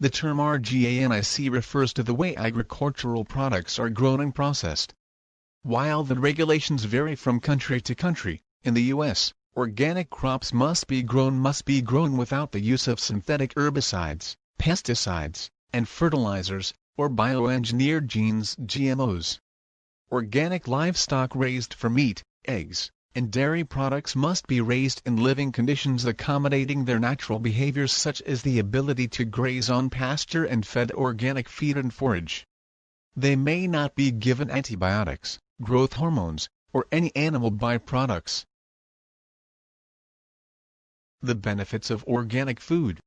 The term organic refers to the way agricultural products are grown and processed. While the regulations vary from country to country, in the U.S., organic crops must be grown without the use of synthetic herbicides, pesticides, and fertilizers, or bioengineered genes (GMOs). Organic livestock raised for meat, eggs, and dairy products must be raised in living conditions accommodating their natural behaviors, such as the ability to graze on pasture and fed organic feed and forage. They may not be given antibiotics, growth hormones, or any animal byproducts. The benefits of organic food.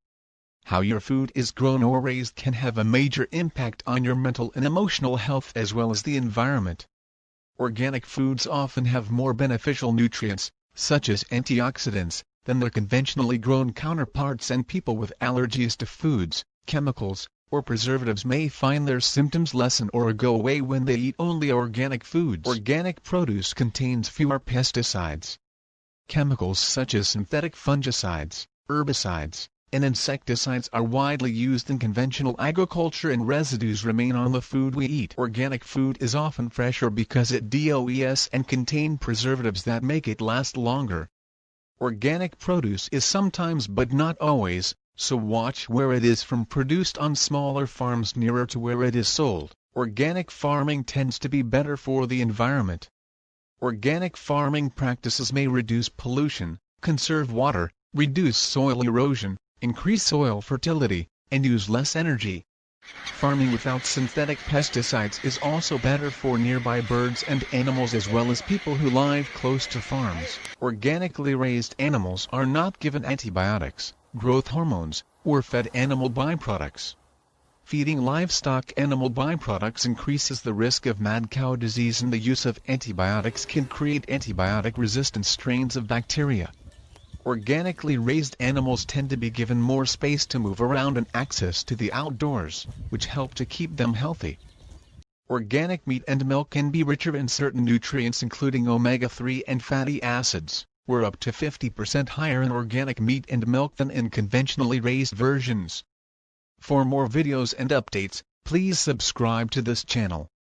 How your food is grown or raised can have a major impact on your mental and emotional health as well as the environment. Organic foods often have more beneficial nutrients, such as antioxidants, than their conventionally grown counterparts, and people with allergies to foods, chemicals, or preservatives may find their symptoms lessen or go away when they eat only organic foods. Organic produce contains fewer pesticides. Chemicals such as synthetic fungicides, herbicides, and insecticides are widely used in conventional agriculture, and residues remain on the food we eat. Organic food is often fresher because it does and contain preservatives that make it last longer. Organic produce is sometimes but not always, so watch where it is produced on smaller farms nearer to where it is sold. Organic farming tends to be better for the environment. Organic farming practices may reduce pollution, conserve water, reduce soil erosion, increase soil fertility, and use less energy. Farming without synthetic pesticides is also better for nearby birds and animals as well as people who live close to farms. Organically raised animals are not given antibiotics, growth hormones, or fed animal byproducts. Feeding livestock animal byproducts increases the risk of mad cow disease, and the use of antibiotics can create antibiotic-resistant strains of bacteria. Organically raised animals tend to be given more space to move around and access to the outdoors, which help to keep them healthy. Organic meat and milk can be richer in certain nutrients including omega-3 and fatty acids, were up to 50% higher in organic meat and milk than in conventionally raised versions. For more videos and updates, please subscribe to this channel.